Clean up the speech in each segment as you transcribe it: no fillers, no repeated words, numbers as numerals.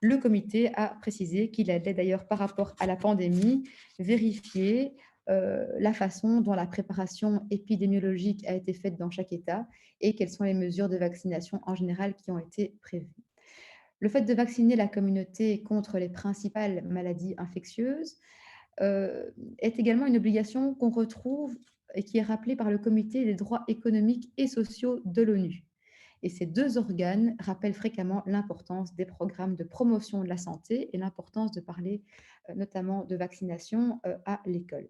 Le comité a précisé qu'il allait d'ailleurs, par rapport à la pandémie, vérifier la façon dont la préparation épidémiologique a été faite dans chaque État et quelles sont les mesures de vaccination en général qui ont été prévues. Le fait de vacciner la communauté contre les principales maladies infectieuses est également une obligation qu'on retrouve et qui est rappelée par le Comité des droits économiques et sociaux de l'ONU. Et ces deux organes rappellent fréquemment l'importance des programmes de promotion de la santé et l'importance de parler notamment de vaccination à l'école.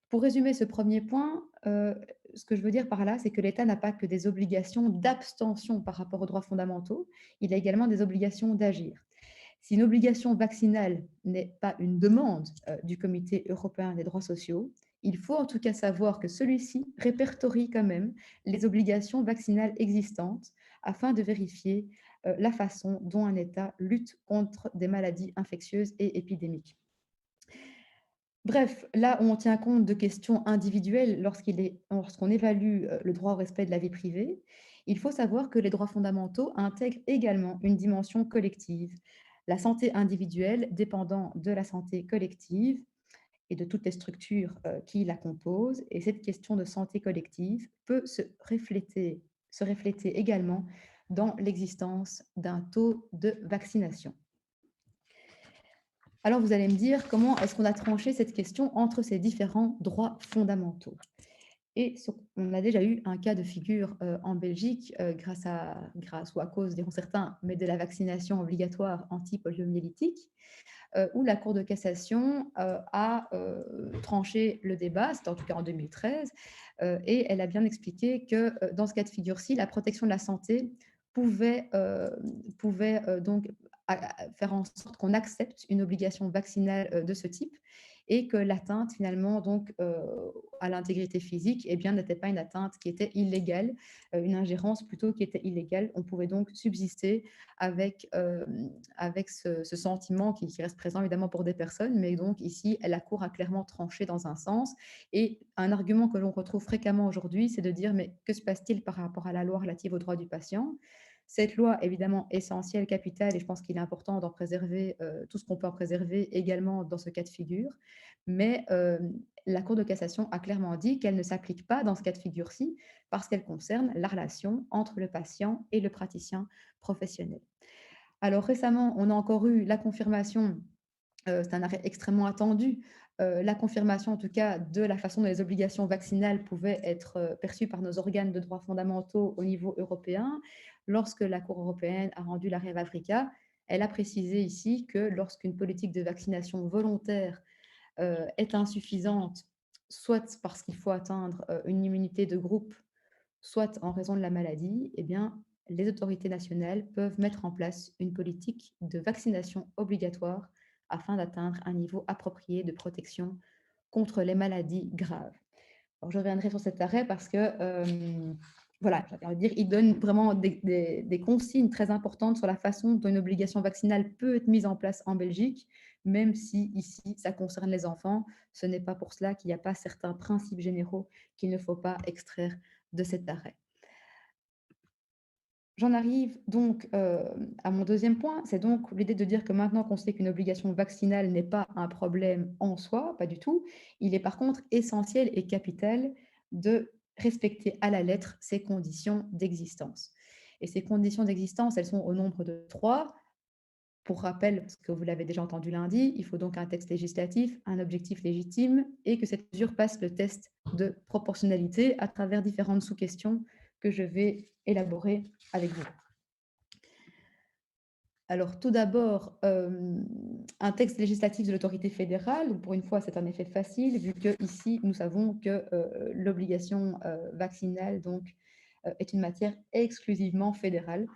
Pour résumer ce premier point, ce que je veux dire par là, c'est que l'État n'a pas que des obligations d'abstention par rapport aux droits fondamentaux, il a également des obligations d'agir. Si une obligation vaccinale n'est pas une demande du Comité européen des droits sociaux, il faut en tout cas savoir que celui-ci répertorie quand même les obligations vaccinales existantes afin de vérifier la façon dont un État lutte contre des maladies infectieuses et épidémiques. Bref, là où on tient compte de questions individuelles lorsqu'on évalue le droit au respect de la vie privée, il faut savoir que les droits fondamentaux intègrent également une dimension collective, la santé individuelle dépendant de la santé collective et de toutes les structures qui la composent. Et cette question de santé collective peut se refléter également dans l'existence d'un taux de vaccination. Alors vous allez me dire, comment est-ce qu'on a tranché cette question entre ces différents droits fondamentaux? On a déjà eu un cas de figure en Belgique grâce ou à cause, diront certains, mais de la vaccination obligatoire anti-poliomyélitique, où la Cour de cassation a tranché le débat, c'était en tout cas en 2013, et elle a bien expliqué que dans ce cas de figure-ci, la protection de la santé pouvait donc faire en sorte qu'on accepte une obligation vaccinale de ce type et que l'atteinte finalement donc à l'intégrité physique eh bien n'était pas une atteinte qui était illégale, une ingérence plutôt qui était illégale. On pouvait donc subsister avec, avec ce sentiment qui reste présent évidemment pour des personnes, mais donc ici la Cour a clairement tranché dans un sens. Et un argument que l'on retrouve fréquemment aujourd'hui, c'est de dire mais que se passe-t-il par rapport à la loi relative aux droits du patient? Cette loi, évidemment, essentielle, capitale, et je pense qu'il est important d'en préserver tout ce qu'on peut en préserver également dans ce cas de figure. Mais la Cour de cassation a clairement dit qu'elle ne s'applique pas dans ce cas de figure-ci parce qu'elle concerne la relation entre le patient et le praticien professionnel. Alors récemment, on a encore eu la confirmation, c'est un arrêt extrêmement attendu, la confirmation en tout cas de la façon dont les obligations vaccinales pouvaient être perçues par nos organes de droits fondamentaux au niveau européen. Lorsque la Cour européenne a rendu l'arrêt Vafrica, elle a précisé ici que lorsqu'une politique de vaccination volontaire est insuffisante, soit parce qu'il faut atteindre une immunité de groupe, soit en raison de la maladie, eh bien, les autorités nationales peuvent mettre en place une politique de vaccination obligatoire afin d'atteindre un niveau approprié de protection contre les maladies graves. Alors, je reviendrai sur cet arrêt parce que, voilà, j'avais envie de dire, il donne vraiment des consignes très importantes sur la façon dont une obligation vaccinale peut être mise en place en Belgique, même si ici, ça concerne les enfants. Ce n'est pas pour cela qu'il n'y a pas certains principes généraux qu'il ne faut pas extraire de cet arrêt. J'en arrive donc à mon deuxième point, c'est donc l'idée de dire que maintenant qu'on sait qu'une obligation vaccinale n'est pas un problème en soi, pas du tout, il est par contre essentiel et capital de respecter à la lettre ces conditions d'existence. Et ces conditions d'existence, elles sont au nombre de 3. Pour rappel, parce que vous l'avez déjà entendu lundi, il faut donc un texte législatif, un objectif légitime et que cette mesure passe le test de proportionnalité à travers différentes sous-questions que je vais élaborer avec vous. Alors tout d'abord, un texte législatif de l'autorité fédérale, donc pour une fois c'est un effet facile vu qu'ici nous savons que l'obligation vaccinale donc, est une matière exclusivement fédérale,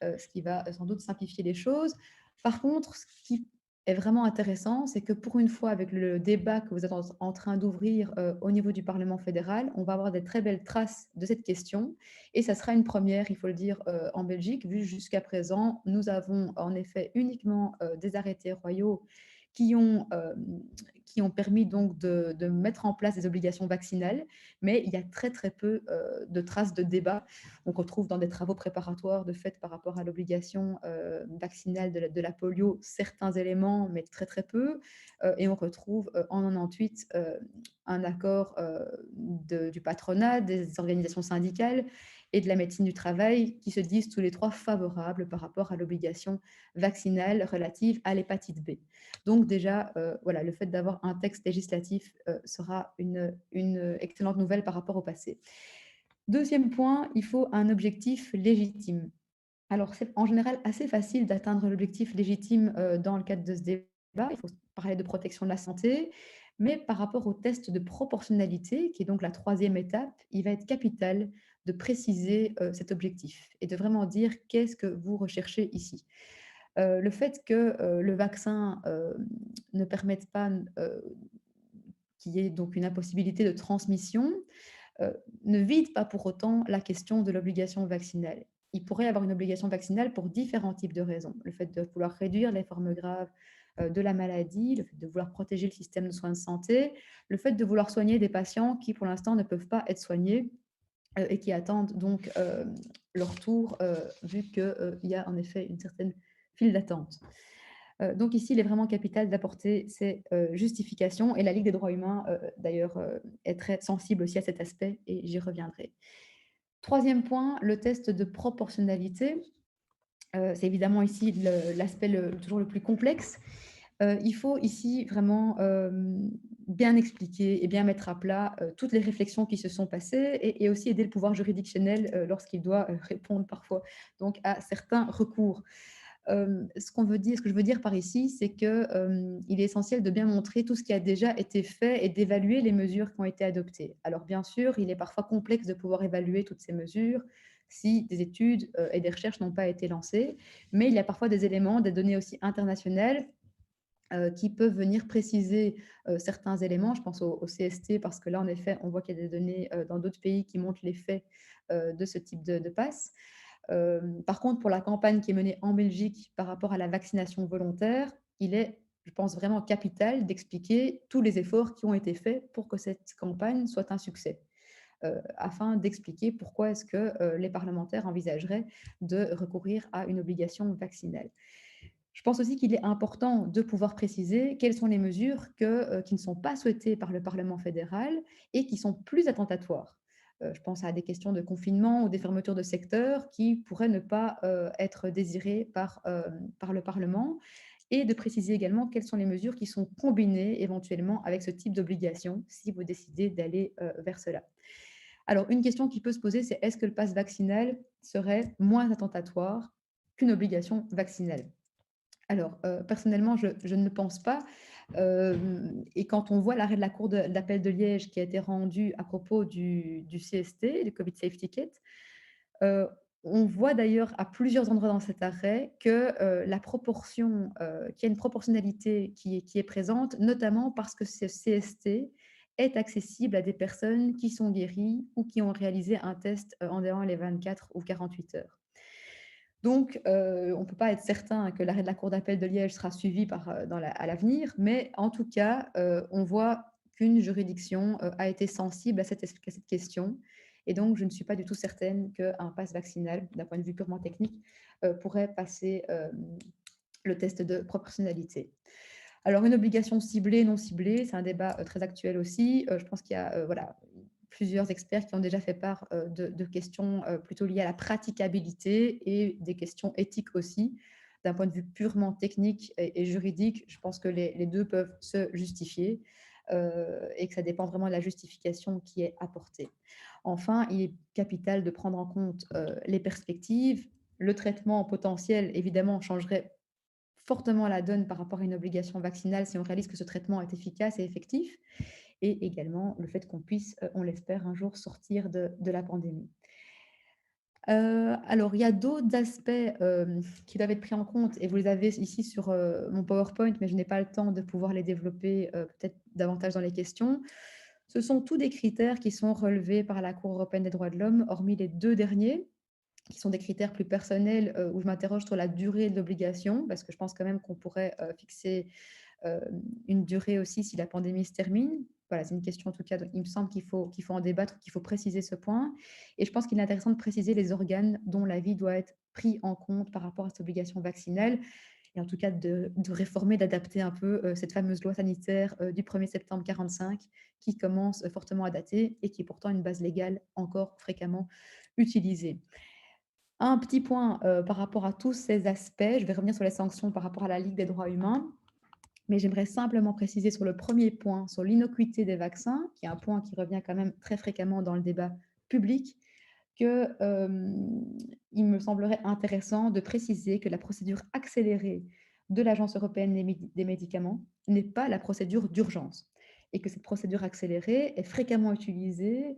ce qui va sans doute simplifier les choses. Par contre, ce qui est vraiment intéressant, c'est que pour une fois avec le débat que vous êtes en train d'ouvrir au niveau du Parlement fédéral, on va avoir des très belles traces de cette question et ça sera une première, il faut le dire, en Belgique, vu jusqu'à présent, nous avons en effet uniquement des arrêtés royaux qui ont permis donc de mettre en place des obligations vaccinales, mais il y a très, très peu de traces de débat. On retrouve dans des travaux préparatoires, de fait, par rapport à l'obligation vaccinale de la polio, certains éléments, mais très, très peu. Et on retrouve en 98 un accord du patronat, des organisations syndicales et de la médecine du travail qui se disent tous les trois favorables par rapport à l'obligation vaccinale relative à l'hépatite B. Donc déjà, voilà, le fait d'avoir un texte législatif sera une excellente nouvelle par rapport au passé. Deuxième point, il faut un objectif légitime. Alors, c'est en général assez facile d'atteindre l'objectif légitime dans le cadre de ce débat. Il faut parler de protection de la santé, mais par rapport au test de proportionnalité, qui est donc la troisième étape, il va être capital de préciser cet objectif et de vraiment dire qu'est-ce que vous recherchez ici. Le fait que le vaccin ne permette pas qu'il y ait donc une impossibilité de transmission, ne vide pas pour autant la question de l'obligation vaccinale. Il pourrait y avoir une obligation vaccinale pour différents types de raisons. Le fait de vouloir réduire les formes graves de la maladie, le fait de vouloir protéger le système de soins de santé, le fait de vouloir soigner des patients qui, pour l'instant, ne peuvent pas être soignés et qui attendent donc leur tour, vu qu'il y a en effet une certaine file d'attente. Donc ici, il est vraiment capital d'apporter ces justifications et la Ligue des droits humains, d'ailleurs, est très sensible aussi à cet aspect et j'y reviendrai. Troisième point, le test de proportionnalité. C'est évidemment ici l'aspect toujours le plus complexe. Il faut ici vraiment bien expliquer et bien mettre à plat toutes les réflexions qui se sont passées et aussi aider le pouvoir juridictionnel lorsqu'il doit répondre parfois donc, à certains recours. Ce que je veux dire par ici, c'est qu'il est essentiel de bien montrer tout ce qui a déjà été fait et d'évaluer les mesures qui ont été adoptées. Alors bien sûr, il est parfois complexe de pouvoir évaluer toutes ces mesures si des études et des recherches n'ont pas été lancées, mais il y a parfois des éléments, des données aussi internationales qui peuvent venir préciser certains éléments. Je pense au CST parce que là, en effet, on voit qu'il y a des données dans d'autres pays qui montrent l'effet de ce type de passe. Par contre, pour la campagne qui est menée en Belgique par rapport à la vaccination volontaire, il est, je pense, vraiment capital d'expliquer tous les efforts qui ont été faits pour que cette campagne soit un succès, afin d'expliquer pourquoi est-ce que les parlementaires envisageraient de recourir à une obligation vaccinale. Je pense aussi qu'il est important de pouvoir préciser quelles sont les mesures qui ne sont pas souhaitées par le Parlement fédéral et qui sont plus attentatoires. Je pense à des questions de confinement ou des fermetures de secteurs qui pourraient ne pas être désirées par le Parlement et de préciser également quelles sont les mesures qui sont combinées éventuellement avec ce type d'obligation si vous décidez d'aller vers cela. Alors, une question qui peut se poser, c'est est-ce que le pass vaccinal serait moins attentatoire qu'une obligation vaccinale? Alors, personnellement, je ne le pense pas. Et quand on voit l'arrêt de la cour d'appel de Liège qui a été rendu à propos du CST, du Covid Safety Kit, heu, on voit d'ailleurs à plusieurs endroits dans cet arrêt que, la proportion, qu'il y a une proportionnalité qui est présente, notamment parce que ce CST est accessible à des personnes qui sont guéries ou qui ont réalisé un test, en dehors les 24 ou 48 heures. Donc, on ne peut pas être certain que l'arrêt de la cour d'appel de Liège sera suivi à l'avenir, mais en tout cas, on voit qu'une juridiction a été sensible à cette question. Et donc, je ne suis pas du tout certaine qu'un pass vaccinal, d'un point de vue purement technique, pourrait passer le test de proportionnalité. Alors, une obligation ciblée, non ciblée, c'est un débat très actuel aussi. Je pense qu'il y a voilà, plusieurs experts qui ont déjà fait part de questions plutôt liées à la praticabilité et des questions éthiques aussi. D'un point de vue purement technique et juridique, je pense que les deux peuvent se justifier et que ça dépend vraiment de la justification qui est apportée. Enfin, il est capital de prendre en compte les perspectives. Le traitement potentiel, évidemment, changerait fortement la donne par rapport à une obligation vaccinale si on réalise que ce traitement est efficace et effectif, et également le fait qu'on puisse, on l'espère, un jour sortir de la pandémie. Alors il y a d'autres aspects qui doivent être pris en compte et vous les avez ici sur mon PowerPoint, mais je n'ai pas le temps de pouvoir les développer peut-être davantage dans les questions. Ce sont tous des critères qui sont relevés par la Cour européenne des droits de l'homme, hormis les deux derniers, qui sont des critères plus personnels où je m'interroge sur la durée de l'obligation, parce que je pense quand même qu'on pourrait fixer heu, une durée aussi si la pandémie se termine? Voilà, c'est une question en tout cas, donc il me semble qu'il faut en débattre, qu'il faut préciser ce point et je pense qu'il est intéressant de préciser les organes dont l'avis doit être pris en compte par rapport à cette obligation vaccinale et en tout cas de réformer, d'adapter un peu, cette fameuse loi sanitaire, du 1er septembre 45 qui commence, fortement à dater et qui est pourtant une base légale encore fréquemment utilisée. Un petit point, par rapport à tous ces aspects, je vais revenir sur les sanctions par rapport à la Ligue des droits humains, mais j'aimerais simplement préciser sur le premier point, sur l'innocuité des vaccins, qui est un point qui revient quand même très fréquemment dans le débat public, que, il me semblerait intéressant de préciser que la procédure accélérée de l'Agence européenne des médicaments n'est pas la procédure d'urgence et que cette procédure accélérée est fréquemment utilisée,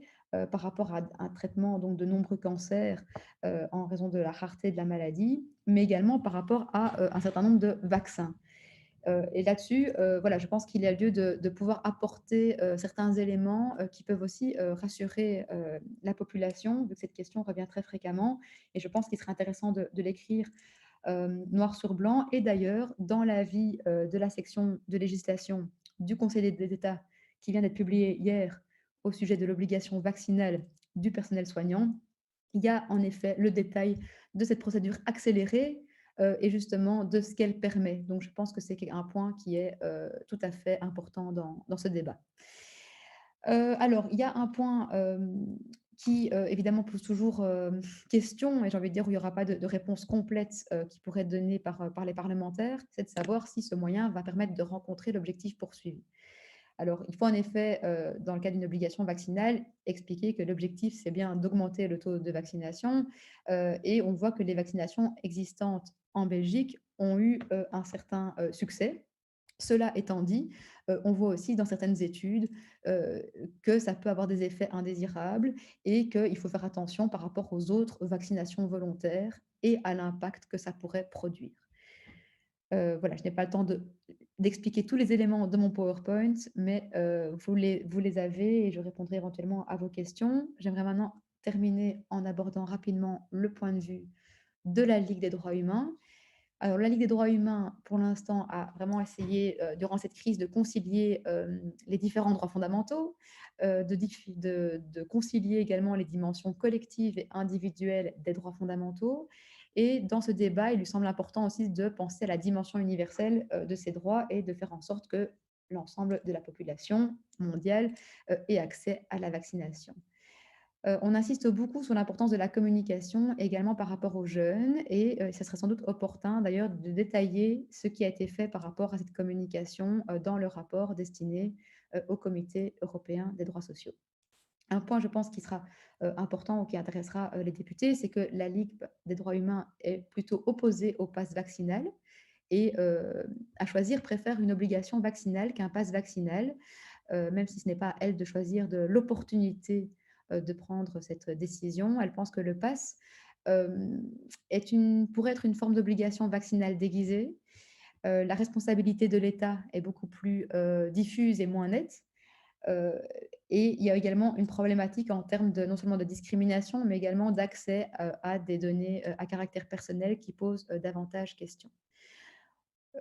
par rapport à un traitement donc de nombreux cancers, en raison de la rareté de la maladie, mais également par rapport à, un certain nombre de vaccins. Et là-dessus, voilà, je pense qu'il y a lieu de pouvoir apporter, certains éléments, qui peuvent aussi, rassurer, la population, vu que cette question revient très fréquemment et je pense qu'il serait intéressant de l'écrire, noir sur blanc et d'ailleurs dans l'avis, de la section de législation du Conseil d'État qui vient d'être publié hier au sujet de l'obligation vaccinale du personnel soignant, il y a en effet le détail de cette procédure accélérée, et justement de ce qu'elle permet. Donc je pense que c'est un point qui est, tout à fait important dans ce débat. Alors il y a un point, qui, évidemment pose toujours, question et j'ai envie de dire où il y aura pas de réponse complète, qui pourrait être donnée par les parlementaires, c'est de savoir si ce moyen va permettre de rencontrer l'objectif poursuivi. Alors, il faut en effet, dans le cas d'une obligation vaccinale, expliquer que l'objectif, c'est bien d'augmenter le taux de vaccination, et on voit que les vaccinations existantes en Belgique ont eu, un certain, succès. Cela étant dit, on voit aussi dans certaines études, heu, que ça peut avoir des effets indésirables et qu'il faut faire attention par rapport aux autres vaccinations volontaires et à l'impact que ça pourrait produire. Voilà, je n'ai pas le temps d'expliquer tous les éléments de mon PowerPoint, mais vous les avez et je répondrai éventuellement à vos questions. J'aimerais maintenant terminer en abordant rapidement le point de vue de la Ligue des droits humains. Alors la Ligue des droits humains, pour l'instant, a vraiment essayé, durant cette crise, de concilier, les différents droits fondamentaux, de concilier également les dimensions collectives et individuelles des droits fondamentaux et dans ce débat, il lui semble important aussi de penser à la dimension universelle, de ces droits et de faire en sorte que l'ensemble de la population mondiale, ait accès à la vaccination. On insiste beaucoup sur l'importance de la communication également par rapport aux jeunes et ça serait sans doute opportun d'ailleurs de détailler ce qui a été fait par rapport à cette communication, dans le rapport destiné, au Comité européen des droits sociaux. Un point, je pense, qui sera, important ou qui intéressera, les députés, c'est que la Ligue des droits humains est plutôt opposée au pass vaccinal et à choisir, préfère une obligation vaccinale qu'un pass vaccinal, même si ce n'est pas à elle de choisir de l'opportunité, de prendre cette décision. Elle pense que le pass, pourrait être une forme d'obligation vaccinale déguisée. La responsabilité de l'État est beaucoup plus, diffuse et moins nette. Heu et il y a également une problématique en termes de non seulement de discrimination, mais également d'accès, à des données, à caractère personnel qui posent, davantage question.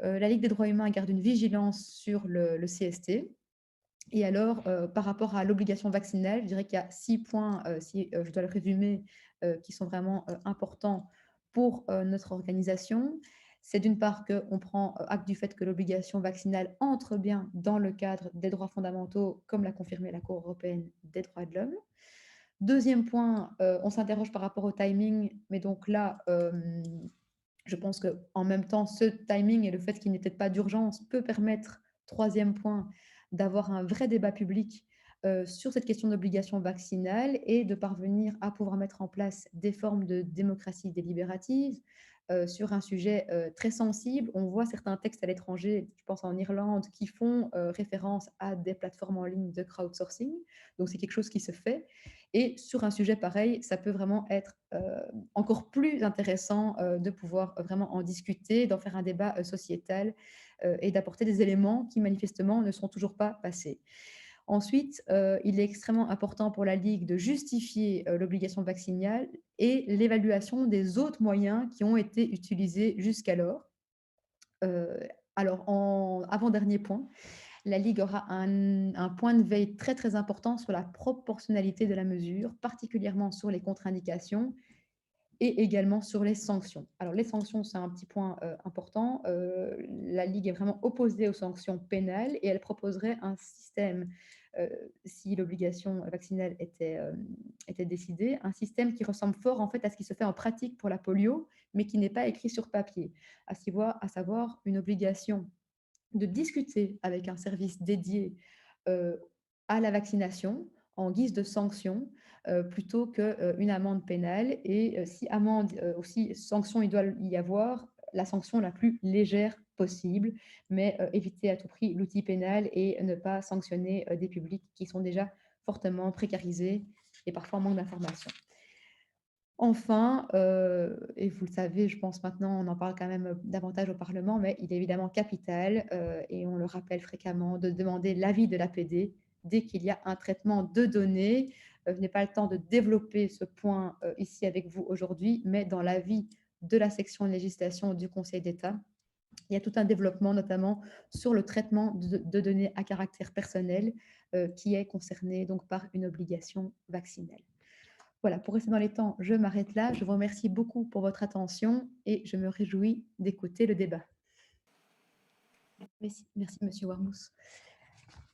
La Ligue des droits humains garde une vigilance sur le CST et alors, par rapport à l'obligation vaccinale, je dirais qu'il y a 6 points, si, je dois le résumer, qui sont vraiment, importants pour, notre organisation. C'est d'une part qu'on prend, acte du fait que l'obligation vaccinale entre bien dans le cadre des droits fondamentaux, comme l'a confirmé la Cour européenne des droits de l'homme. Deuxième point, on s'interroge par rapport au timing, mais donc là, je pense qu'en même temps, ce timing et le fait qu'il n'y ait peut-être pas d'urgence peut permettre, troisième point, d'avoir un vrai débat public, sur cette question d'obligation vaccinale et de parvenir à pouvoir mettre en place des formes de démocratie délibérative, sur un sujet, très sensible. On voit certains textes à l'étranger, je pense en Irlande, qui font, référence à des plateformes en ligne de crowdsourcing. Donc c'est quelque chose qui se fait et sur un sujet pareil, ça peut vraiment être, encore plus intéressant, de pouvoir vraiment en discuter, d'en faire un débat, sociétal, et d'apporter des éléments qui manifestement ne sont toujours pas passés. Ensuite, il est extrêmement important pour la Ligue de justifier, l'obligation vaccinale et l'évaluation des autres moyens qui ont été utilisés jusqu'alors. Heu, Alors, en avant-dernier point, la Ligue aura un point de veille très, très important sur la proportionnalité de la mesure, particulièrement sur les contre-indications et également sur les sanctions. Alors les sanctions, c'est un petit point, important. La Ligue est vraiment opposée aux sanctions pénales et elle proposerait un système, si l'obligation vaccinale était décidée, un système qui ressemble fort, en fait, à ce qui se fait en pratique pour la polio, mais qui n'est pas écrit sur papier. À savoir une obligation de discuter avec un service dédié, heu, à la vaccination en guise de sanction, plutôt que, une amende pénale et si amende, aussi sanction il doit y avoir, la sanction la plus légère possible, mais éviter à tout prix l'outil pénal et ne pas sanctionner, des publics qui sont déjà fortement précarisés et parfois en manque d'information. Enfin, et vous le savez, je pense maintenant, on en parle quand même, davantage au parlement, mais il est évidemment capital, et on le rappelle fréquemment, de demander l'avis de l'APD dès qu'il y a un traitement de données. Je n'ai pas le temps de développer ce point, ici avec vous aujourd'hui, mais dans l'avis de la section législation du Conseil d'État, il y a tout un développement, notamment sur le traitement de données à caractère personnel, qui est concerné donc par une obligation vaccinale. Voilà, pour rester dans les temps, je m'arrête là. Je vous remercie beaucoup pour votre attention et je me réjouis d'écouter le débat. Merci Monsieur Warmous.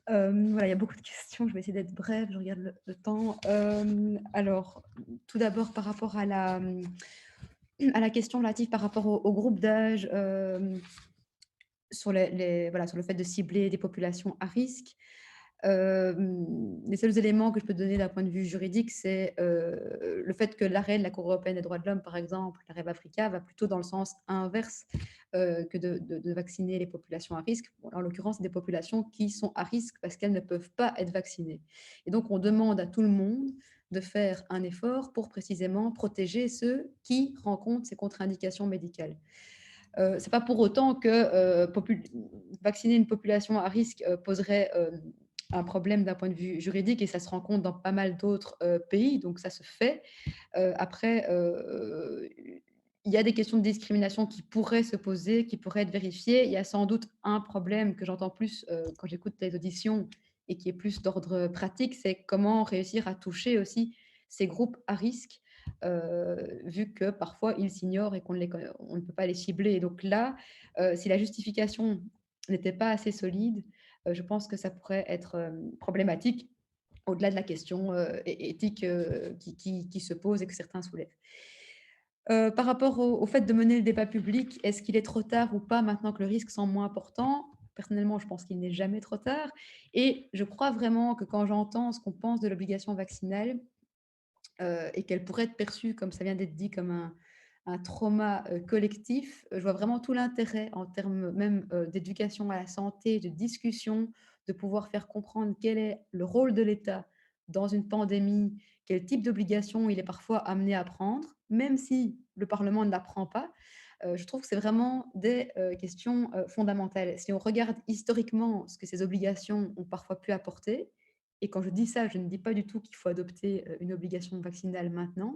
Voilà, il y a beaucoup de questions. Je vais essayer d'être brève. Je regarde le temps. Alors, tout d'abord, par rapport à la question relative par rapport au groupe d'âge, sur voilà, sur le fait de cibler des populations à risque. Les seuls éléments que je peux donner d'un point de vue juridique, c'est le fait que l'arrêt de la Cour européenne des droits de l'homme, par exemple, l'arrêt Africa, va plutôt dans le sens inverse que de vacciner les populations à risque. Bon, en l'occurrence, c'est des populations qui sont à risque parce qu'elles ne peuvent pas être vaccinées. Et donc, on demande à tout le monde de faire un effort pour précisément protéger ceux qui rencontrent ces contre-indications médicales. C'est pas pour autant que vacciner une population à risque poserait un problème d'un point de vue juridique et ça se rencontre dans pas mal d'autres pays, donc ça se fait. Après, il y a des questions de discrimination qui pourraient se poser, qui pourraient être vérifiées. Il y a sans doute un problème que j'entends plus quand j'écoute les auditions et qui est plus d'ordre pratique, c'est comment réussir à toucher aussi ces groupes à risque, vu que parfois ils s'ignorent et on ne peut pas les cibler. Et donc là, si la justification n'était pas assez solide, je pense que ça pourrait être problématique au-delà de la question éthique qui se pose et que certains soulèvent. Par rapport au fait de mener le débat public, est-ce qu'il est trop tard ou pas maintenant que le risque semble moins important? Personnellement, je pense qu'il n'est jamais trop tard et je crois vraiment que quand j'entends ce qu'on pense de l'obligation vaccinale, et qu'elle pourrait être perçue, comme ça vient d'être dit, comme un trauma, collectif, je vois vraiment tout l'intérêt en termes même, d'éducation à la santé, de discussion, de pouvoir faire comprendre quel est le rôle de l'État dans une pandémie, quel type d'obligation il est parfois amené à prendre, même si le Parlement ne la prend pas. Je trouve que c'est vraiment des, questions, fondamentales. Si on regarde historiquement ce que ces obligations ont parfois pu apporter, et quand je dis ça, je ne dis pas du tout qu'il faut adopter, une obligation vaccinale maintenant,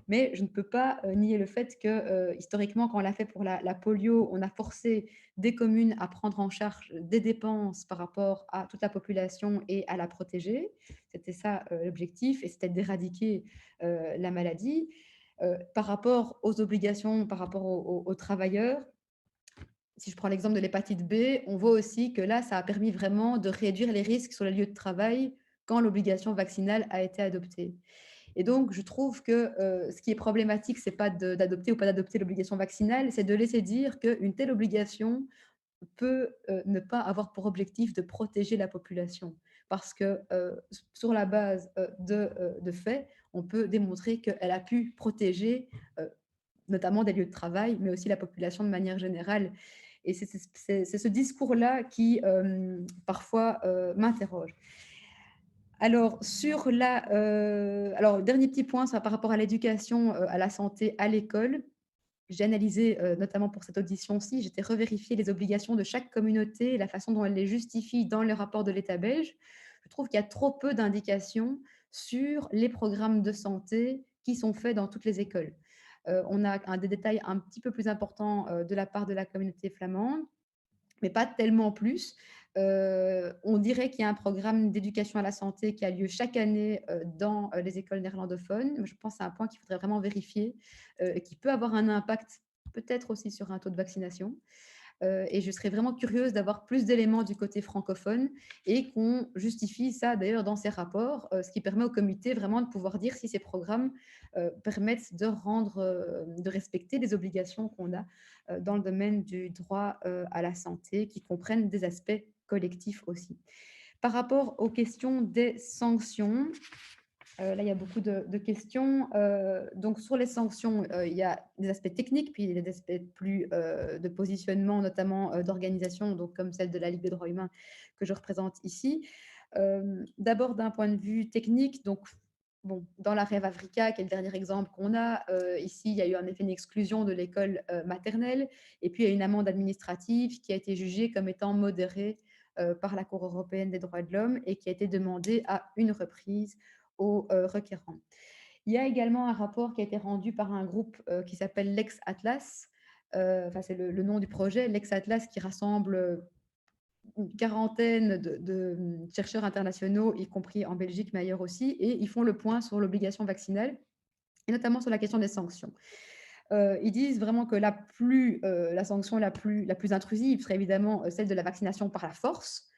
mais je ne peux pas, nier le fait que, historiquement, quand on l'a fait pour la polio, on a forcé des communes à prendre en charge des dépenses par rapport à toute la population et à la protéger. C'était ça, l'objectif et c'était d'éradiquer, la maladie. Par rapport aux obligations, par rapport aux travailleurs, si je prends l'exemple de l'hépatite B, on voit aussi que là, ça a permis vraiment de réduire les risques sur les lieux de travail quand l'obligation vaccinale a été adoptée. Et donc, je trouve que ce qui est problématique, c'est pas d'adopter ou pas d'adopter l'obligation vaccinale, c'est de laisser dire qu'une telle obligation peut ne pas avoir pour objectif de protéger la population. Parce que sur la base de faits, on peut démontrer qu'elle a pu protéger notamment des lieux de travail, mais aussi la population de manière générale. Et c'est ce discours-là qui, parfois, m'interroge. Alors, dernier petit point, ça par rapport à l'éducation, à la santé à l'école. J'ai analysé, notamment pour cette audition-ci, j'étais revérifier les obligations de chaque communauté et la façon dont elle les justifie dans le rapport de l'État belge. Je trouve qu'il y a trop peu d'indications sur les programmes de santé qui sont faits dans toutes les écoles. On a des détails un petit peu plus importants, de la part de la communauté flamande, mais pas tellement plus. On dirait qu'il y a un programme d'éducation à la santé qui a lieu chaque année, dans, les écoles néerlandophones. Mais je pense que c'est un point qu'il faudrait vraiment vérifier, et qui peut avoir un impact peut-être aussi sur un taux de vaccination. Et je serais vraiment curieuse d'avoir plus d'éléments du côté francophone et qu'on justifie ça d'ailleurs dans ces rapports, ce qui permet au comité vraiment de pouvoir dire si ces programmes permettent de rendre, de respecter les obligations qu'on a dans le domaine du droit à la santé, qui comprennent des aspects collectifs aussi. Par rapport aux questions des sanctions, là, il y a beaucoup de questions. Donc sur les sanctions, il y a des aspects techniques, puis il y a des aspects plus, de positionnement, notamment, d'organisation, donc comme celle de la Ligue des droits humains que je représente ici. D'abord d'un point de vue technique, donc bon, dans l'arrêt Vavrica, qui est le dernier exemple qu'on a, ici, il y a eu en effet une exclusion de l'école, maternelle et puis il y a une amende administrative qui a été jugée comme étant modérée, par la Cour européenne des droits de l'homme et qui a été demandée à une reprise aux requérants. Il y a également un rapport qui a été rendu par un groupe qui s'appelle Lex Atlas. Enfin, c'est le nom du projet, Lex Atlas, qui rassemble une quarantaine de chercheurs internationaux, y compris en Belgique, mais ailleurs aussi, et ils font le point sur l'obligation vaccinale, et notamment sur la question des sanctions. Ils disent vraiment que la sanction la plus intrusive serait évidemment celle de la vaccination par la force.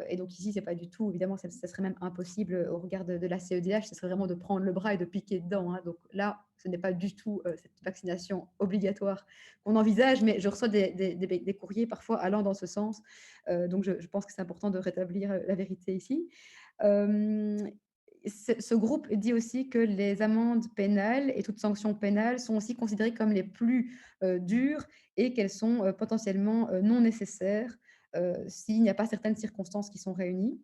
Et donc ici, c'est pas du tout, évidemment, ça serait même impossible au regard de la CEDH, ce serait vraiment de prendre le bras et de piquer dedans, hein. Donc là, ce n'est pas du tout cette vaccination obligatoire qu'on envisage, mais je reçois des courriers parfois allant dans ce sens. Donc je pense que c'est important de rétablir la vérité ici. Euh, Ce groupe dit aussi que les amendes pénales et toutes sanctions pénales sont aussi considérées comme les plus dures et qu'elles sont potentiellement non nécessaires s'il n'y a pas certaines circonstances qui sont réunies.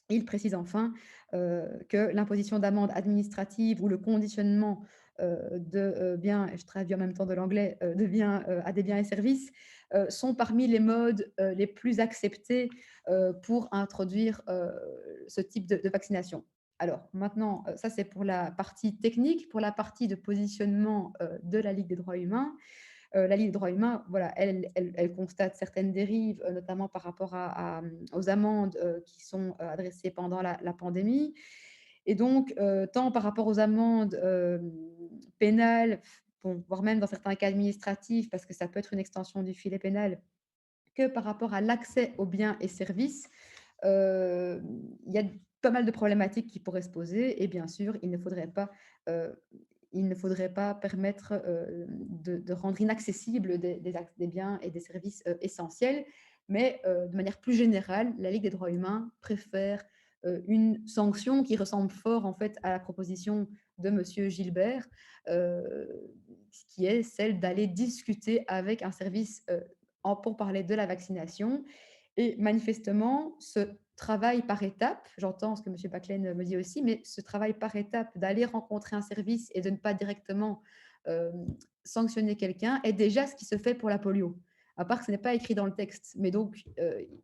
Il précise enfin que l'imposition d'amendes administratives ou le conditionnement de biens, et je traduis en même temps de l'anglais, de biens à des biens et services, sont parmi les modes les plus acceptés pour introduire ce type de vaccination. Alors maintenant, ça c'est pour la partie technique. Pour la partie de positionnement de la Ligue des droits humains, la Ligue des droits humains, voilà, elle constate certaines dérives, notamment par rapport aux amendes qui sont adressées pendant la pandémie. Et donc, tant par rapport aux amendes pénales, bon, voire même dans certains cas administratifs, parce que ça peut être une extension du filet pénal, que par rapport à l'accès aux biens et services, heu, il y a pas mal de problématiques qui pourraient se poser et bien sûr, heu, il ne faudrait pas permettre, de rendre inaccessibles des biens et des services, essentiels. Mais, de manière plus générale, la Ligue des droits humains préfère, une sanction qui ressemble fort, en fait, à la proposition de monsieur Gilbert, qui est celle d'aller discuter avec un service, pour parler de la vaccination. Et manifestement, ce travail par étapes, j'entends ce que M. Baclaine me dit aussi, mais ce travail par étapes d'aller rencontrer un service et de ne pas directement euh, sanctionner quelqu'un est déjà ce qui se fait pour la polio. À part que ce n'est pas écrit dans le texte. Mais donc,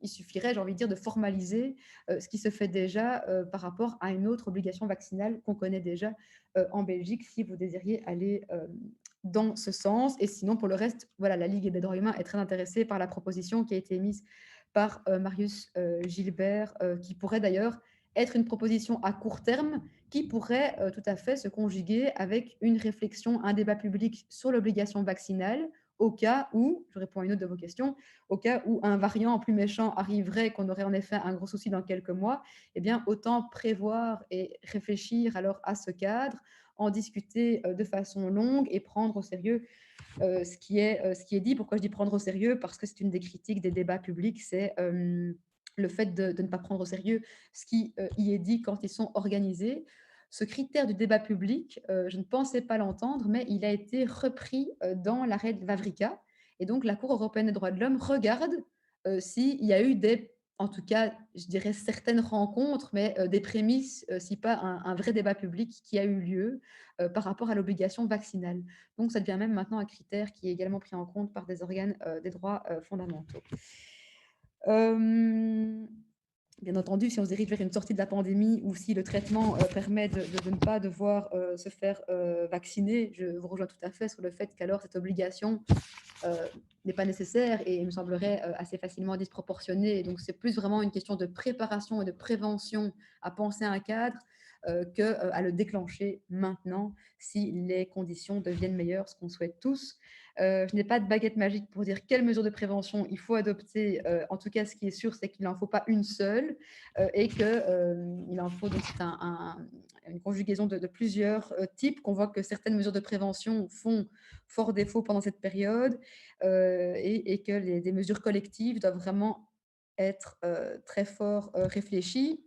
il suffirait, j'ai envie de dire, de formaliser ce qui se fait déjà par rapport à une autre obligation vaccinale qu'on connaît déjà en Belgique, si vous désiriez aller dans ce sens. Et sinon, pour le reste, voilà, la Ligue des droits humains est très intéressée par la proposition qui a été émise par Marius Gilbert, qui pourrait d'ailleurs être une proposition à court terme, qui pourrait tout à fait se conjuguer avec une réflexion, un débat public sur l'obligation vaccinale, au cas où, je réponds à une autre de vos questions, au cas où un variant plus méchant arriverait, qu'on aurait en effet un gros souci dans quelques mois, eh bien, autant prévoir et réfléchir alors à ce cadre, en discuter de façon longue et prendre au sérieux ce qui est dit. Pourquoi je dis prendre au sérieux? Parce que c'est une des critiques des débats publics, c'est le fait de ne pas prendre au sérieux ce qui y est dit quand ils sont organisés. Ce critère du débat public, je ne pensais pas l'entendre, mais il a été repris dans l'arrêt de Vavrica. Et donc, la Cour européenne des droits de l'homme regarde s'il y a eu en tout cas, je dirais certaines rencontres, mais des prémices, si pas un vrai débat public qui a eu lieu par rapport à l'obligation vaccinale. Donc, ça devient même maintenant un critère qui est également pris en compte par des organes des droits fondamentaux. Euh, Bien entendu, si on se dirige vers une sortie de la pandémie ou si le traitement permet de ne pas devoir se faire vacciner, je vous rejoins tout à fait sur le fait qu'alors cette obligation n'est pas nécessaire et il me semblerait assez facilement disproportionnée. Donc, c'est plus vraiment une question de préparation et de prévention à penser à un cadre qu'à le déclencher maintenant si les conditions deviennent meilleures, ce qu'on souhaite tous. Je n'ai pas de baguette magique pour dire quelles mesures de prévention il faut adopter. En tout cas, ce qui est sûr, c'est qu'il n'en faut pas une seule et qu'il en faut donc une conjugaison de plusieurs types, qu'on voit que certaines mesures de prévention font fort défaut pendant cette période et que des mesures collectives doivent vraiment être très fort réfléchies.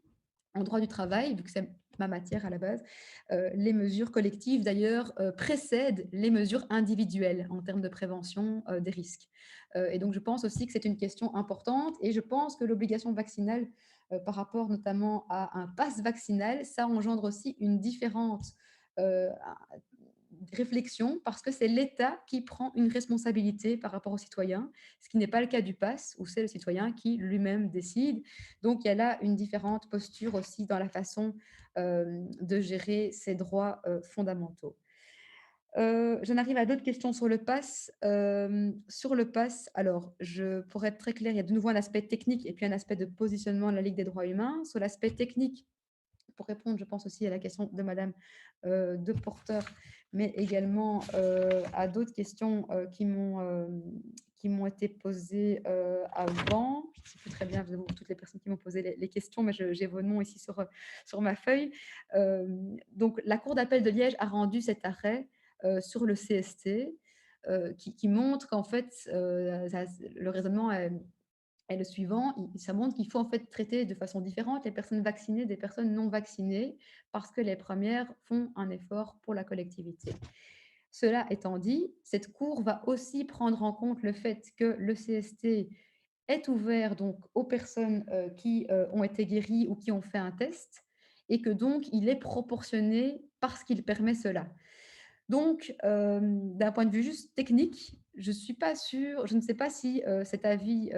En droit du travail, vu que c'est ma matière à la base, les mesures collectives d'ailleurs précèdent les mesures individuelles en termes de prévention des risques. Et donc je pense aussi que c'est une question importante et je pense que l'obligation vaccinale par rapport notamment à un pass vaccinal, ça engendre aussi une différente euh, réflexion parce que c'est l'État qui prend une responsabilité par rapport aux citoyens, ce qui n'est pas le cas du pass où c'est le citoyen qui lui-même décide. Donc il y a là une différente posture aussi dans la façon de gérer ses droits fondamentaux. J'en arrive à d'autres questions sur le pass. Sur le pass, alors, pour être très clair, il y a de nouveau un aspect technique et puis un aspect de positionnement de la Ligue des droits humains. Sur l'aspect technique, pour répondre, je pense aussi à la question de Madame de Porter, mais également à d'autres questions qui m'ont été posées avant. Je ne sais plus très bien toutes les personnes qui m'ont posé les questions, mais j'ai vos noms ici sur ma feuille. Donc, la Cour d'appel de Liège a rendu cet arrêt sur le CST qui montre qu'en fait, le raisonnement est le suivant, ça montre qu'il faut en fait traiter de façon différente les personnes vaccinées des personnes non vaccinées parce que les premières font un effort pour la collectivité. Cela étant dit, cette cour va aussi prendre en compte le fait que le CST est ouvert donc aux personnes qui ont été guéries ou qui ont fait un test et que donc il est proportionné parce qu'il permet cela. Donc, d'un point de vue juste technique, je suis pas sûre, je ne sais pas si cet avis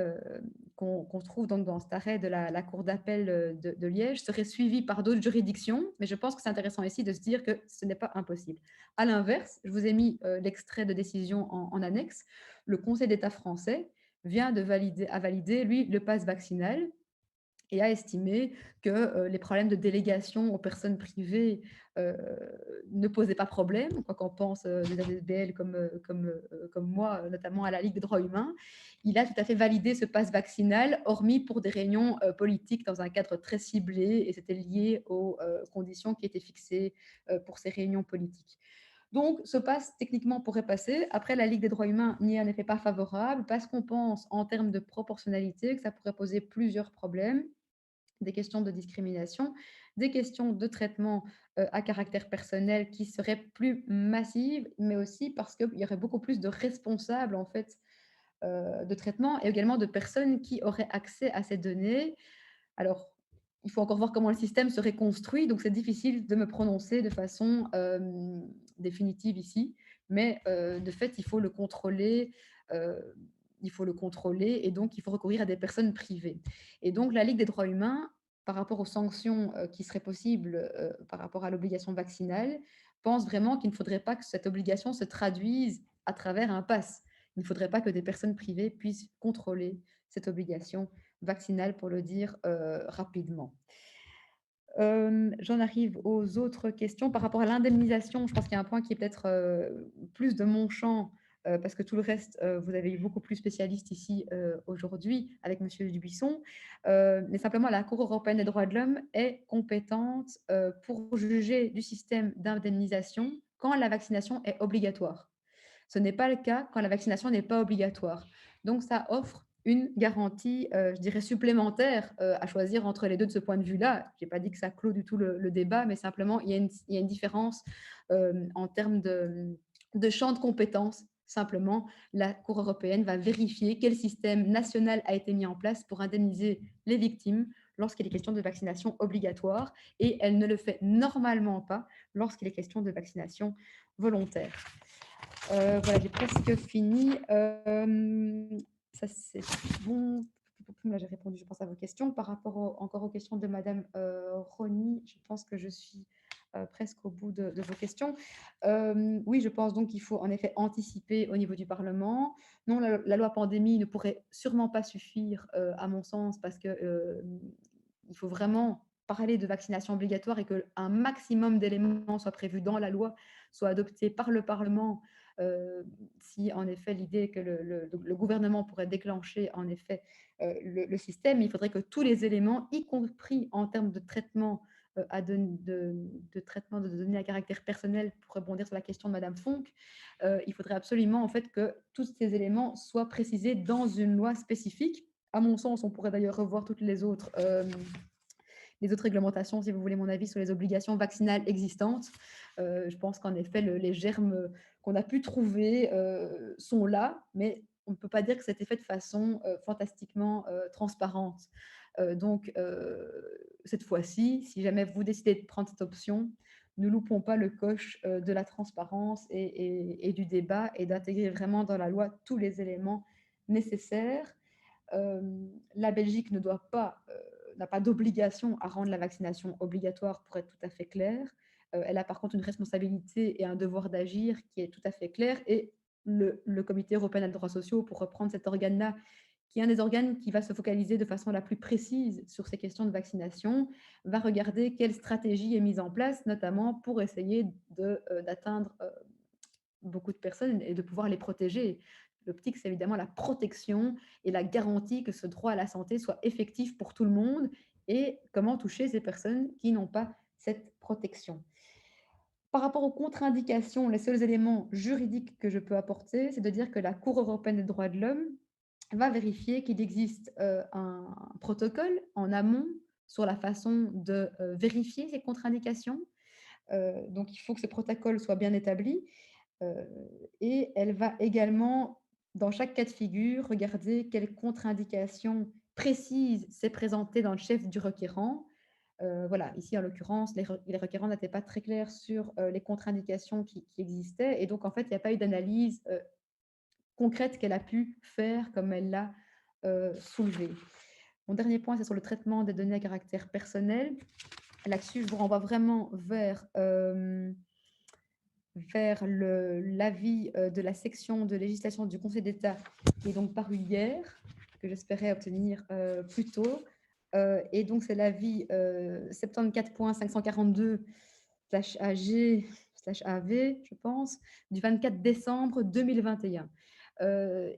qu'on trouve donc dans cet arrêt de la Cour d'appel de Liège serait suivi par d'autres juridictions, mais je pense que c'est intéressant ici de se dire que ce n'est pas impossible. À l'inverse, je vous ai mis l'extrait de décision en annexe. Le Conseil d'État français vient de valider, lui, le pass vaccinal et a estimé que les problèmes de délégation aux personnes privées ne posaient pas problème, quoi qu'on pense des ASBL comme moi, notamment à la Ligue des droits humains. Il a tout à fait validé ce pass vaccinal, hormis pour des réunions politiques dans un cadre très ciblé, et c'était lié aux conditions qui étaient fixées pour ces réunions politiques. Donc, ce pass, techniquement, pourrait passer. Après, la Ligue des droits humains n'y est en effet pas favorable parce qu'on pense, en termes de proportionnalité, que ça pourrait poser plusieurs problèmes, des questions de discrimination, des questions de traitement à caractère personnel qui seraient plus massives, mais aussi parce qu'il y aurait beaucoup plus de responsables en fait de traitement et également de personnes qui auraient accès à ces données. Alors, il faut encore voir comment le système serait construit, donc c'est difficile de me prononcer de façon définitive ici, mais de fait, il faut le contrôler. euh, il faut le contrôler et donc il faut recourir à des personnes privées. Et donc la Ligue des droits humains, par rapport aux sanctions qui seraient possibles par rapport à l'obligation vaccinale, pense vraiment qu'il ne faudrait pas que cette obligation se traduise à travers un pass. Il ne faudrait pas que des personnes privées puissent contrôler cette obligation vaccinale, pour le dire rapidement. J'en arrive aux autres questions. Par rapport à l'indemnisation, je pense qu'il y a un point qui est peut-être plus de mon champ, parce que tout le reste, vous avez eu beaucoup plus spécialistes ici aujourd'hui avec Monsieur Dubuisson. Mais simplement, la Cour européenne des droits de l'homme est compétente pour juger du système d'indemnisation quand la vaccination est obligatoire. Ce n'est pas le cas quand la vaccination n'est pas obligatoire. Donc, ça offre une garantie, je dirais, supplémentaire à choisir entre les deux de ce point de vue-là. Je n'ai pas dit que ça clôt du tout le débat, mais simplement, il y a une différence en termes de champ de compétences. Simplement, la Cour européenne va vérifier quel système national a été mis en place pour indemniser les victimes lorsqu'il est question de vaccination obligatoire, et elle ne le fait normalement pas lorsqu'il est question de vaccination volontaire. Voilà, j'ai presque fini. Ça, c'est bon. Là, j'ai répondu, je pense, à vos questions. Par rapport encore aux questions de Madame Roni, je pense que je suis presque au bout de vos questions. Oui, je pense donc qu'il faut en effet anticiper au niveau du Parlement. Non, la loi pandémie ne pourrait sûrement pas suffire, à mon sens, parce que il faut vraiment parler de vaccination obligatoire et qu'un maximum d'éléments soient prévus dans la loi, soient adoptés par le Parlement. Si en effet l'idée est que le gouvernement pourrait déclencher en effet le système, il faudrait que tous les éléments, y compris en termes de traitement de traitement de données à caractère personnel, pour rebondir sur la question de Madame Fonck, il faudrait absolument en fait que tous ces éléments soient précisés dans une loi spécifique. À mon sens, on pourrait d'ailleurs revoir toutes les autres réglementations, si vous voulez mon avis, sur les obligations vaccinales existantes. Je pense qu'en effet, les germes qu'on a pu trouver sont là, mais on ne peut pas dire que c'était fait de façon fantastiquement transparente. Donc, cette fois-ci, si jamais vous décidez de prendre cette option, ne loupons pas le coche de la transparence et du débat et d'intégrer vraiment dans la loi tous les éléments nécessaires. La Belgique n'a pas d'obligation à rendre la vaccination obligatoire, pour être tout à fait clair. Elle a par contre une responsabilité et un devoir d'agir qui est tout à fait clair. Et le Comité européen des droits sociaux, pour reprendre cet organe-là, qui est un des organes qui va se focaliser de façon la plus précise sur ces questions de vaccination, va regarder quelle stratégie est mise en place, notamment pour essayer d'atteindre beaucoup de personnes et de pouvoir les protéger. L'optique, c'est évidemment la protection et la garantie que ce droit à la santé soit effectif pour tout le monde et comment toucher ces personnes qui n'ont pas cette protection. Par rapport aux contre-indications, les seuls éléments juridiques que je peux apporter, c'est de dire que la Cour européenne des droits de l'homme va vérifier qu'il existe un protocole en amont sur la façon de vérifier ces contre-indications. Donc, il faut que ce protocole soit bien établi. Euh, et elle va également, dans chaque cas de figure, regarder quelle contre-indication précise s'est présentée dans le chef du requérant. Voilà, ici en l'occurrence, les requérants n'étaient pas très clairs sur les contre-indications qui existaient. Et donc, en fait, il n'y a pas eu d'analyse concrète qu'elle a pu faire comme elle l'a soulevé. Mon dernier point, c'est sur le traitement des données à caractère personnel. Là-dessus, je vous renvoie vraiment vers l'avis de la section de législation du Conseil d'État qui est donc paru hier, que j'espérais obtenir plus tôt. Et donc, c'est l'avis 74.542/AG/AV, je pense, du 24 décembre 2021.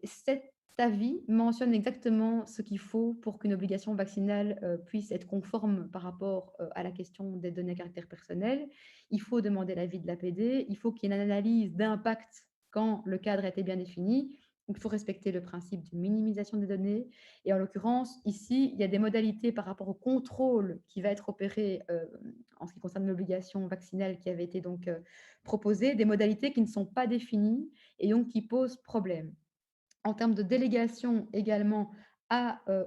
Cet avis mentionne exactement ce qu'il faut pour qu'une obligation vaccinale puisse être conforme par rapport à la question des données à caractère personnel. Il faut demander l'avis de l'APD, il faut qu'il y ait une analyse d'impact quand le cadre a été bien défini. Donc, il faut respecter le principe de minimisation des données. Et en l'occurrence, ici, il y a des modalités par rapport au contrôle qui va être opéré en ce qui concerne l'obligation vaccinale qui avait été donc proposée, des modalités qui ne sont pas définies et donc qui posent problème. En termes de délégation également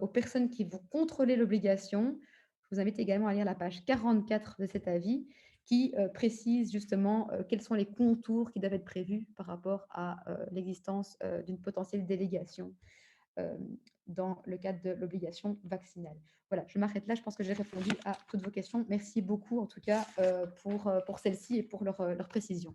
aux personnes qui vont contrôler l'obligation, je vous invite également à lire la page 44 de cet avis qui précise justement quels sont les contours qui doivent être prévus par rapport à l'existence d'une potentielle délégation euh, dans le cadre de l'obligation vaccinale. Voilà, je m'arrête là. Je pense que j'ai répondu à toutes vos questions. Merci beaucoup en tout cas pour celles-ci et pour leur précision.